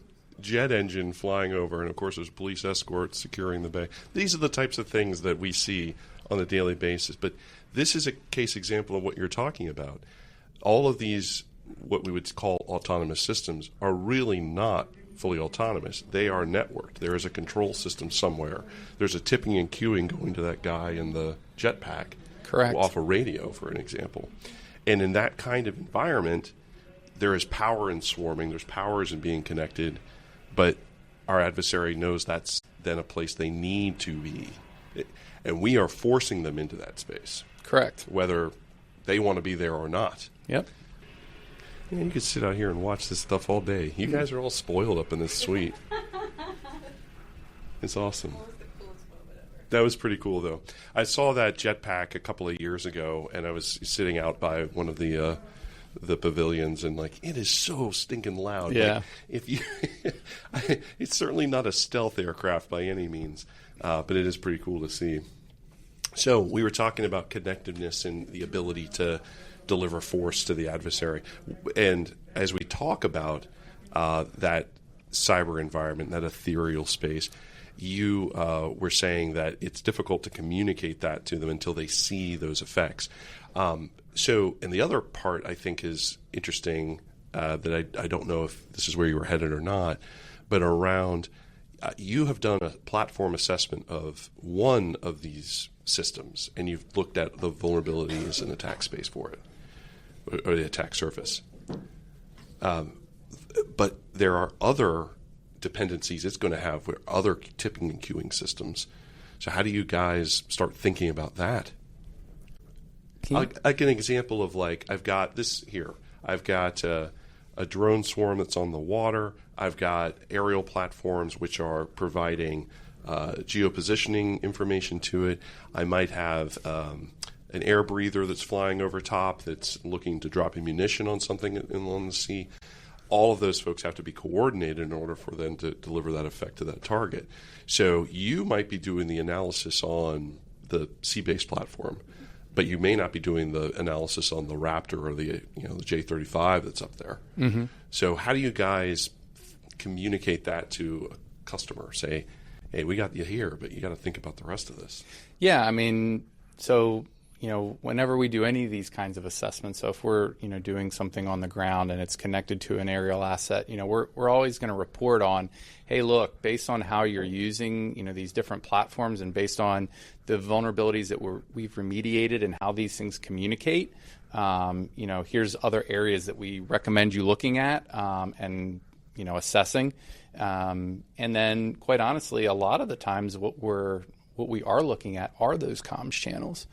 Speaker 1: jet engine flying over, and of course there's police escorts securing the bay. These are the types of things that we see on a daily basis. But this is a case example of what you're talking about. All of these, what we would call autonomous systems, are really not fully autonomous. They are networked. There is a control system somewhere. There's a tipping and queuing going to that guy in the jetpack.
Speaker 3: Correct.
Speaker 1: Off a radio, for an example. And in that kind of environment, there is power in swarming. There's powers in being connected. But our adversary knows that's then a place they need to be. And we are forcing them into that space.
Speaker 3: Correct.
Speaker 1: Whether they want to be there or not.
Speaker 3: Yep.
Speaker 1: Yeah, you could sit out here and watch this stuff all day. You guys are all spoiled up in this suite. It's awesome.
Speaker 4: What was the coolest moment ever?
Speaker 1: That was pretty cool, though. I saw that jetpack a couple of years ago, and I was sitting out by one of the pavilions, and it is so stinking loud.
Speaker 3: Yeah.
Speaker 1: It's certainly not a stealth aircraft by any means, but it is pretty cool to see. So we were talking about connectiveness and the ability to deliver force to the adversary. And as we talk about that cyber environment, that ethereal space, you were saying that it's difficult to communicate that to them until they see those effects. And the other part I think is interesting that I don't know if this is where you were headed or not, but around you have done a platform assessment of one of these systems, and you've looked at the vulnerabilities and attack space for it, or the attack surface. But there are other dependencies it's going to have with other tipping and queuing systems. So how do you guys start thinking about that? Like an example of I've got this here. I've got a drone swarm that's on the water. I've got aerial platforms which are providing geopositioning information to it. I might have an air breather that's flying over top that's looking to drop ammunition on something on the sea. All of those folks have to be coordinated in order for them to deliver that effect to that target. So you might be doing the analysis on the sea-based platform, but you may not be doing the analysis on the Raptor or the J-35 that's up there. Mm-hmm. So how do you guys communicate that to a customer? Say, hey, we got you here, but you got to think about the rest of this.
Speaker 3: Yeah, so whenever we do any of these kinds of assessments, so if we're, doing something on the ground and it's connected to an aerial asset, we're always going to report on, hey, look, based on how you're using, these different platforms and based on the vulnerabilities that we've remediated and how these things communicate, here's other areas that we recommend you looking at and, assessing. And then, quite honestly, a lot of the times what we are looking at are those comms channels.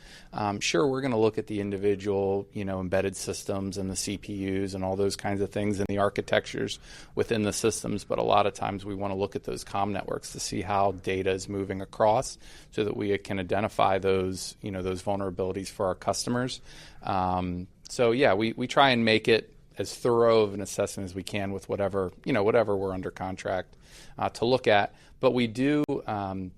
Speaker 3: Sure, we're going to look at the individual, embedded systems and the CPUs and all those kinds of things and the architectures within the systems, but a lot of times we want to look at those comm networks to see how data is moving across so that we can identify those, those vulnerabilities for our customers. We try and make it as thorough of an assessment as we can with whatever we're under contract to look at. But we do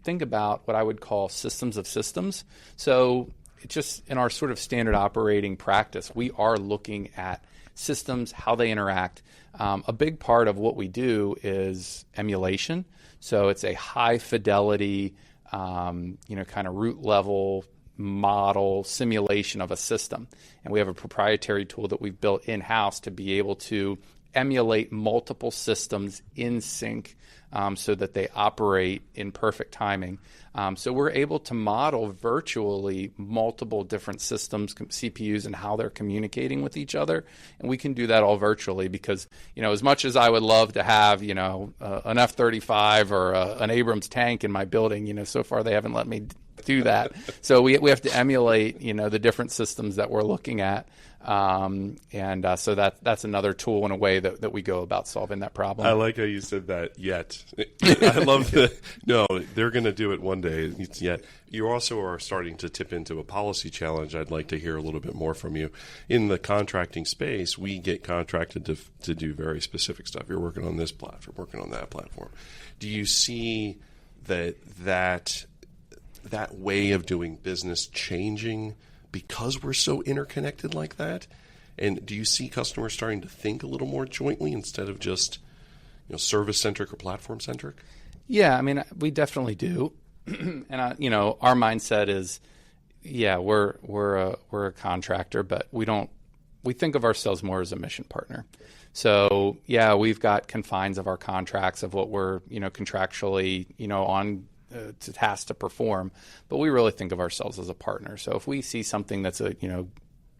Speaker 3: think about what I would call systems of systems. So it's just in our sort of standard operating practice, we are looking at systems, how they interact. A big part of what we do is emulation. So it's a high fidelity, kind of root level model simulation of a system. And we have a proprietary tool that we've built in-house to be able to emulate multiple systems in sync so that they operate in perfect timing. So we're able to model virtually multiple different systems, CPUs, and how they're communicating with each other. And we can do that all virtually because, as much as I would love to have, an F-35 or an Abrams tank in my building, so far they haven't let me do that. So we have to emulate, the different systems that we're looking at. So that's another tool in a way that we go about solving that problem.
Speaker 1: I like how you said that, yet. I love no, they're going to do it one day. It's yet. You also are starting to tip into a policy challenge. I'd like to hear a little bit more from you. In the contracting space, we get contracted to do very specific stuff. You're working on this platform, working on that platform. Do you see that way of doing business changing because we're so interconnected like that? And do you see customers starting to think a little more jointly instead of just service-centric or platform-centric?
Speaker 3: Yeah, I mean, we definitely do. And, our mindset is, we're a contractor, but we think of ourselves more as a mission partner. So, we've got confines of our contracts of what we're, contractually, on to task to perform, but we really think of ourselves as a partner. So if we see something that's a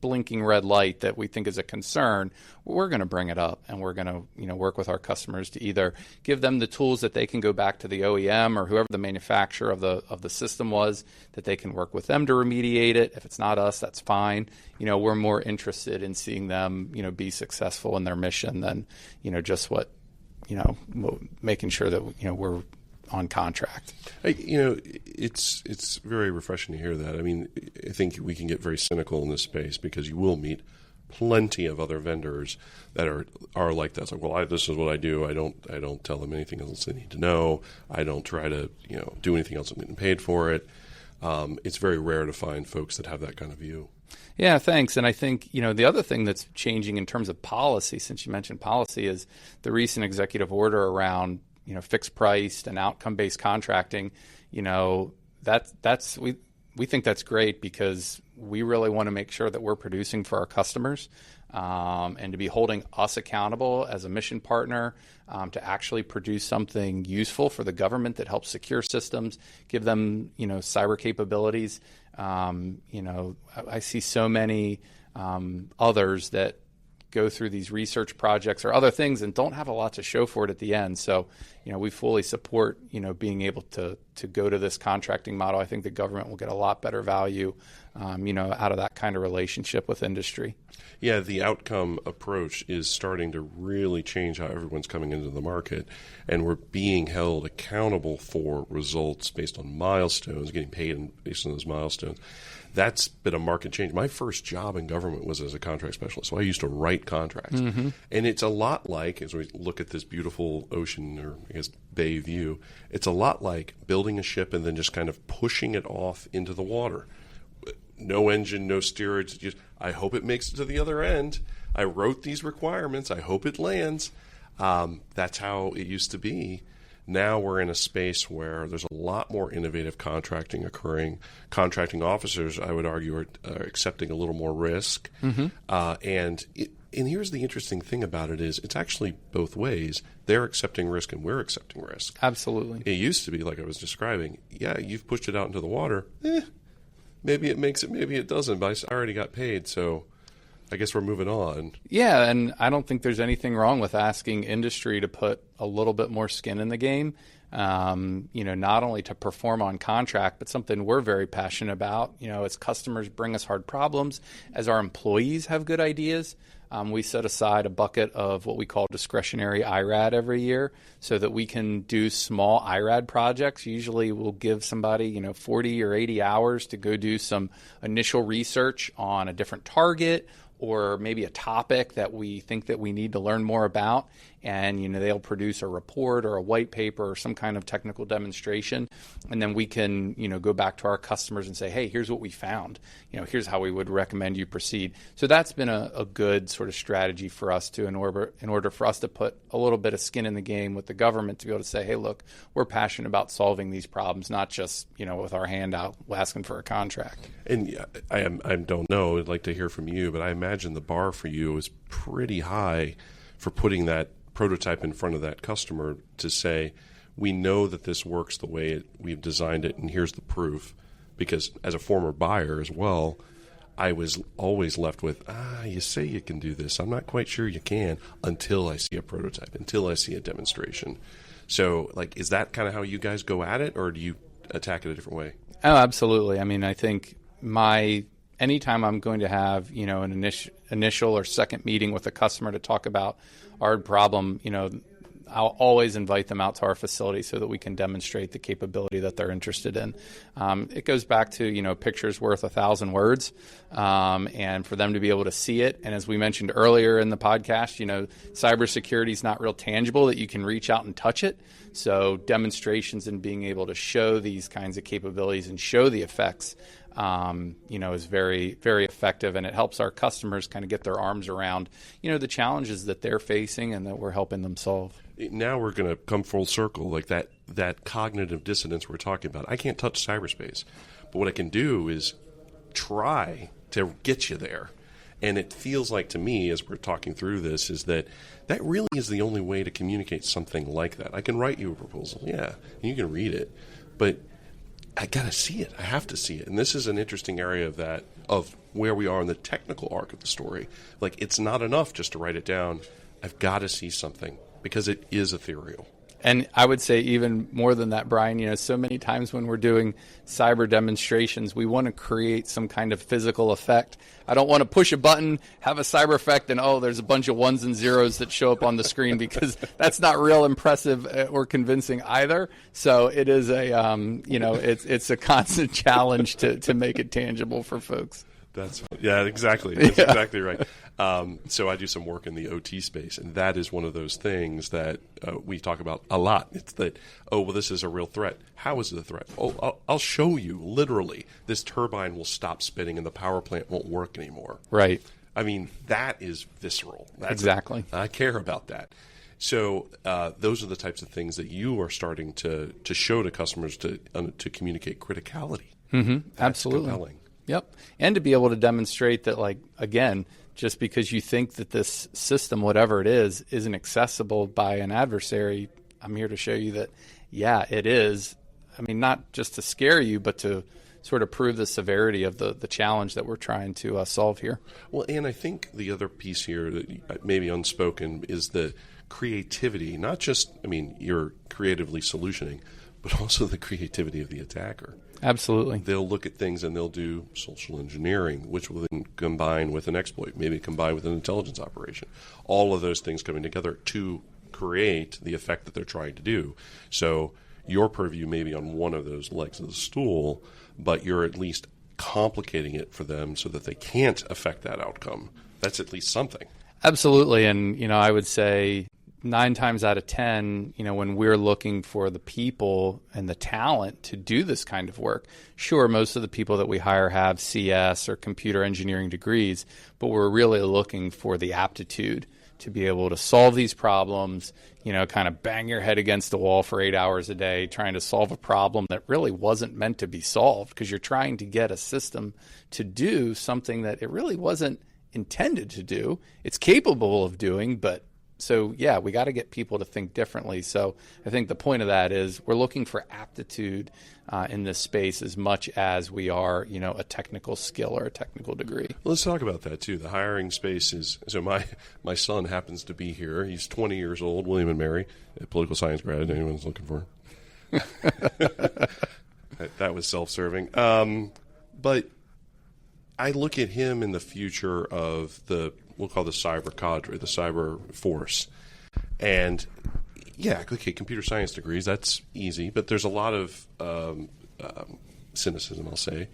Speaker 3: blinking red light that we think is a concern, we're going to bring it up and we're going to work with our customers to either give them the tools that they can go back to the OEM or whoever the manufacturer of the system was, that they can work with them to remediate it. If it's not us, that's fine. We're more interested in seeing them be successful in their mission than just making sure that we're on contract.
Speaker 1: It's very refreshing to hear that. I mean, I think we can get very cynical in this space because you will meet plenty of other vendors that are like that. It's like, well, this is what I do. I don't tell them anything else they need to know. I don't try to do anything else. I'm getting paid for it. It's very rare to find folks that have that kind of view.
Speaker 3: Yeah, thanks. And I think, the other thing that's changing in terms of policy, since you mentioned policy, is the recent executive order around fixed priced and outcome-based contracting. We think that's great because we really want to make sure that we're producing for our customers and to be holding us accountable as a mission partner to actually produce something useful for the government that helps secure systems, give them, cyber capabilities. I see so many others that go through these research projects or other things and don't have a lot to show for it at the end. So, we fully support, being able to go to this contracting model. I think the government will get a lot better value, out of that kind of relationship with industry.
Speaker 1: Yeah, the outcome approach is starting to really change how everyone's coming into the market, and we're being held accountable for results based on milestones, getting paid based on those milestones. That's been a market change. My first job in government was as a contract specialist, so I used to write contracts. Mm-hmm. And it's a lot like, as we look at this beautiful ocean, or I guess bay view, it's a lot like building a ship and then just kind of pushing it off into the water. No engine, no steerage. Just, I hope it makes it to the other end. I wrote these requirements. I hope it lands. That's how it used to be. Now we're in a space where there's a lot more innovative contracting occurring. Contracting officers, I would argue, are accepting a little more risk. And here's the interesting thing about it is it's actually both ways. They're accepting risk and we're accepting risk.
Speaker 3: Absolutely.
Speaker 1: It used to be, like I was describing, yeah, you've pushed it out into the water. Maybe it makes it, maybe it doesn't, but I already got paid, so I guess we're moving on.
Speaker 3: Yeah, and I don't think there's anything wrong with asking industry to put a little bit more skin in the game, not only to perform on contract, but something we're very passionate about. As customers bring us hard problems, as our employees have good ideas, we set aside a bucket of what we call discretionary IRAD every year so that we can do small IRAD projects. Usually we'll give somebody, 40 or 80 hours to go do some initial research on a different target or maybe a topic that we think that we need to learn more about. And, they'll produce a report or a white paper or some kind of technical demonstration. And then we can, go back to our customers and say, hey, here's what we found. Here's how we would recommend you proceed. So that's been a good sort of strategy for us in order for us to put a little bit of skin in the game with the government to be able to say, hey, look, we're passionate about solving these problems, not just, with our hand out asking for a contract.
Speaker 1: And I don't know, I'd like to hear from you, but I imagine the bar for you is pretty high for putting that prototype in front of that customer to say, we know that this works the way we've designed it, and here's the proof. Because as a former buyer as well, I was always left with, you say you can do this. I'm not quite sure you can until I see a prototype, until I see a demonstration. So, is that kind of how you guys go at it, or do you attack it a different way?
Speaker 3: Oh, absolutely. I mean, I think anytime I'm going to have, an initial or second meeting with a customer to talk about our problem, I'll always invite them out to our facility so that we can demonstrate the capability that they're interested in. It goes back to, pictures worth 1,000 words, and for them to be able to see it. And as we mentioned earlier in the podcast, cybersecurity is not real tangible that you can reach out and touch it. So demonstrations and being able to show these kinds of capabilities and show the effects is very, very effective, and it helps our customers kind of get their arms around, the challenges that they're facing and that we're helping them solve.
Speaker 1: Now we're going to come full circle, like that cognitive dissonance we're talking about. I can't touch cyberspace, but what I can do is try to get you there. And it feels like to me, as we're talking through this, is that really is the only way to communicate something like that. I can write you a proposal, yeah, and you can read it, but I got to see it. I have to see it. And this is an interesting area of where we are in the technical arc of the story. It's not enough just to write it down. I've got to see something because it is ethereal.
Speaker 3: And I would say even more than that, Brian, so many times when we're doing cyber demonstrations, we want to create some kind of physical effect. I don't want to push a button, have a cyber effect, and there's a bunch of ones and zeros that show up on the screen because that's not real impressive or convincing either. So it is it's a constant challenge to make it tangible for folks.
Speaker 1: Exactly. That's exactly right. So I do some work in the OT space, and that is one of those things that we talk about a lot. It's that, this is a real threat. How is it a threat? I'll show you, literally. This turbine will stop spinning and the power plant won't work anymore.
Speaker 3: Right.
Speaker 1: I mean, that is visceral.
Speaker 3: Exactly.
Speaker 1: I care about that. So those are the types of things that you are starting to show to customers to communicate criticality.
Speaker 3: Mm-hmm. Absolutely.
Speaker 1: Compelling.
Speaker 3: Yep. And to be able to demonstrate that, again, just because you think that this system, whatever it is, isn't accessible by an adversary, I'm here to show you that, yeah, it is. I mean, not just to scare you, but to sort of prove the severity of the challenge that we're trying to solve here.
Speaker 1: Well, and I think the other piece here that maybe unspoken is the creativity, not just, you're creatively solutioning, but also the creativity of the attacker.
Speaker 3: Absolutely.
Speaker 1: They'll look at things and they'll do social engineering, which will then combine with an exploit, maybe combine with an intelligence operation. All of those things coming together to create the effect that they're trying to do. So your purview may be on one of those legs of the stool, but you're at least complicating it for them so that they can't affect that outcome. That's at least something.
Speaker 3: Absolutely. And, I would say 9 times out of 10, when we're looking for the people and the talent to do this kind of work, sure, most of the people that we hire have CS or computer engineering degrees, but we're really looking for the aptitude to be able to solve these problems, kind of bang your head against the wall for 8 hours a day trying to solve a problem that really wasn't meant to be solved, because you're trying to get a system to do something that it really wasn't intended to do. It's capable of doing, but so, yeah, we got to get people to think differently. So I think the point of that is we're looking for aptitude in this space as much as we are, a technical skill or a technical degree.
Speaker 1: Well, let's talk about that, too. The hiring space is, so my son happens to be here. He's 20 years old, William and Mary, a political science grad, anyone's looking for. That was self-serving. But I look at him in the future of we'll call the cyber cadre, the cyber force. And yeah, okay, computer science degrees, that's easy, but there's a lot of cynicism, I'll say,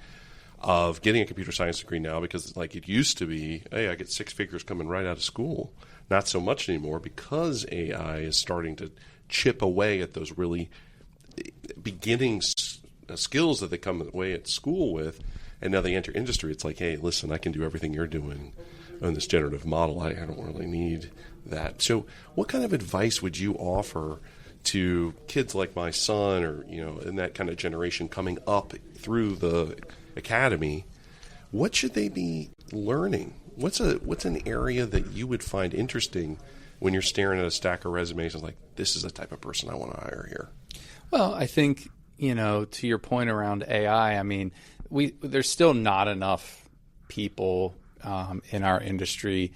Speaker 1: of getting a computer science degree now, because like it used to be, hey, I get 6 figures coming right out of school. Not so much anymore, because AI is starting to chip away at those really beginning skills that they come away at school with, and now they enter industry. It's like, hey, listen, I can do everything you're doing on this generative model. I don't really need that. So what kind of advice would you offer to kids like my son, or in that kind of generation coming up through the academy? What should they be learning? What's an area that you would find interesting when you're staring at a stack of resumes and like, this is the type of person I want to hire here?
Speaker 3: Well, I think, to your point around AI, I mean, there's still not enough people in our industry,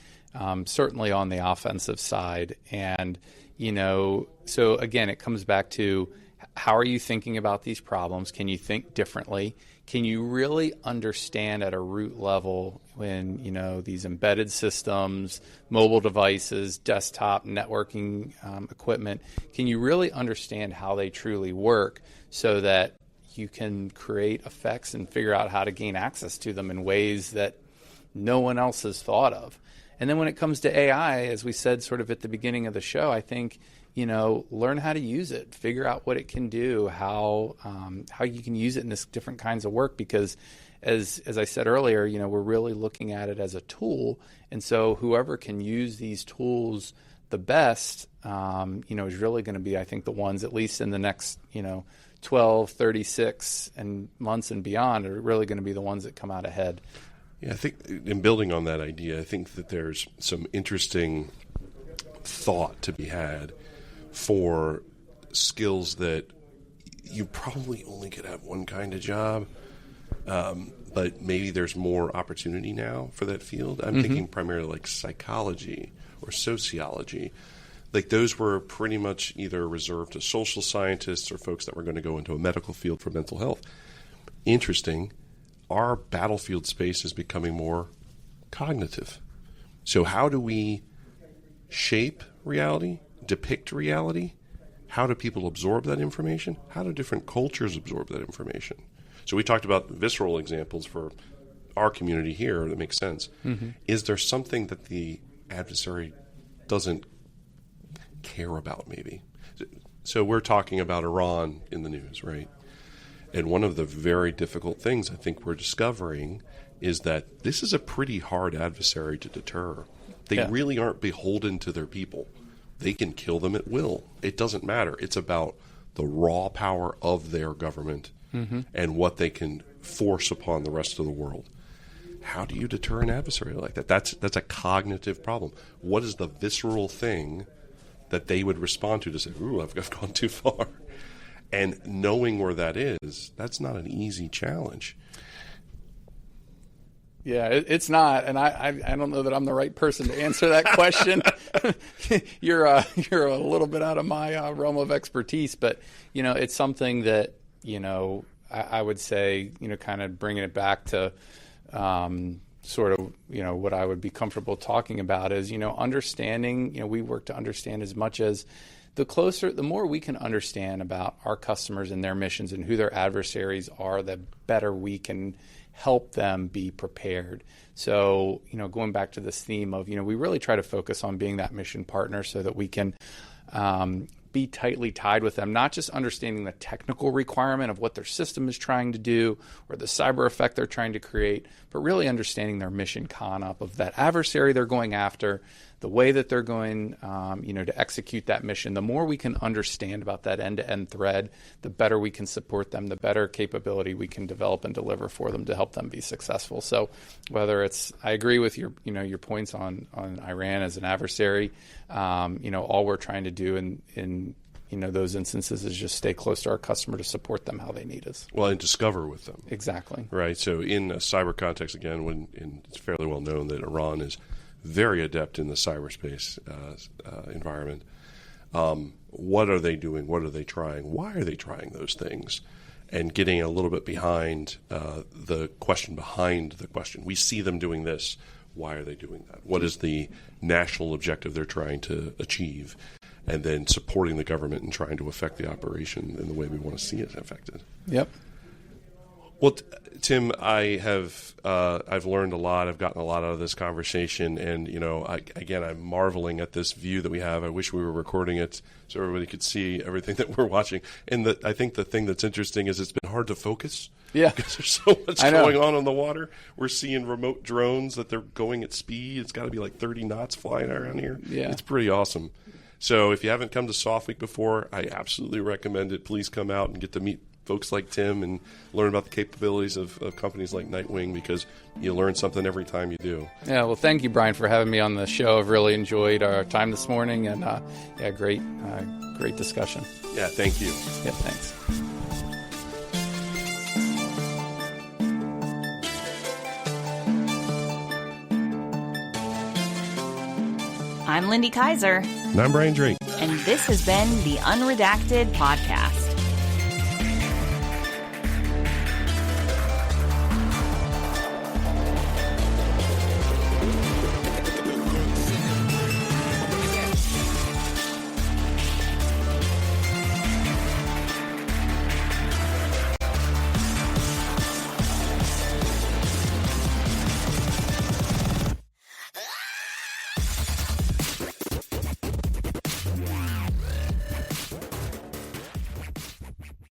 Speaker 3: certainly on the offensive side. And, so again, it comes back to, how are you thinking about these problems? Can you think differently? Can you really understand at a root level when, these embedded systems, mobile devices, desktop, networking equipment, can you really understand how they truly work so that you can create effects and figure out how to gain access to them in ways that no one else has thought of? And then when it comes to AI, as we said sort of at the beginning of the show, I think, learn how to use it, figure out what it can do, how you can use it in this different kinds of work, because as I said earlier, we're really looking at it as a tool. And so whoever can use these tools the best, is really going to be, I think, the ones, at least in the next, 12, 36 and months and beyond, are really going to be the ones that come out ahead.
Speaker 1: Yeah, I think in building on that idea, I think that there's some interesting thought to be had for skills that you probably only could have one kind of job, but maybe there's more opportunity now for that field. I'm thinking primarily like psychology or sociology. Like those were pretty much either reserved to social scientists or folks that were going to go into a medical field for mental health. Interesting. Our battlefield space is becoming more cognitive. So how do we shape reality, depict reality? How do people absorb that information? How do different cultures absorb that information? So we talked about visceral examples for our community here that makes sense. Is there something that the adversary doesn't care about, maybe? So we're talking about Iran in the news, right? And one of the very difficult things I think we're discovering is that this is a pretty hard adversary to deter. They really aren't beholden to their people. They can kill them at will. It doesn't matter. It's about the raw power of their government and what they can force upon the rest of the world. How do you deter an adversary like that? That's a cognitive problem. What is the visceral thing that they would respond to say, ooh, I've gone too far? And knowing where that is, that's not an easy challenge.
Speaker 3: Yeah, it's not, and I don't know that I'm the right person to answer that question. You're a little bit out of my realm of expertise, but it's something that I would say kind of bringing it back to sort of what I would be comfortable talking about is understanding. We work to understand as much as the more we can understand about our customers and their missions and who their adversaries are, the better we can help them be prepared. So, going back to this theme of, we really try to focus on being that mission partner so that we can be tightly tied with them, not just understanding the technical requirement of what their system is trying to do or the cyber effect they're trying to create, but really understanding their mission con-op of that adversary they're going after, the way that they're going, to execute that mission. The more we can understand about that end-to-end thread, the better we can support them, the better capability we can develop and deliver for them to help them be successful. So whether it's, I agree with your points on Iran as an adversary. All we're trying to do in those instances is just stay close to our customer to support them how they need us.
Speaker 1: Well, and discover with them.
Speaker 3: Exactly.
Speaker 1: Right. So in a cyber context, again, it's fairly well known that Iran is very adept in the cyberspace environment. What are they doing? What are they trying? Why are they trying those things? And getting a little bit behind the question behind the question. We see them doing this. Why are they doing that? What is the national objective they're trying to achieve? And then supporting the government and trying to affect the operation in the way we want to see it affected.
Speaker 3: Yep.
Speaker 1: Well, Tim, I've learned a lot. I've gotten a lot out of this conversation, and I'm marveling at this view that we have. I wish we were recording it so everybody could see everything that we're watching. And I think the thing that's interesting is it's been hard to focus.
Speaker 3: Yeah,
Speaker 1: because there's so much going on the water. We're seeing remote drones that they're going at speed. It's got to be like 30 knots flying around here.
Speaker 3: Yeah,
Speaker 1: it's pretty awesome. So if you haven't come to Soft Week before, I absolutely recommend it. Please come out and get to meet folks like Tim and learn about the capabilities of companies like Nightwing, because you learn something every time you do.
Speaker 3: Yeah, well, thank you, Brian, for having me on the show. I've really enjoyed our time this morning, and great discussion.
Speaker 1: Yeah, thank you.
Speaker 3: Yeah, thanks.
Speaker 2: I'm Lindy Kaiser.
Speaker 1: And I'm Brian Drake.
Speaker 2: And this has been the Unredacted Podcast.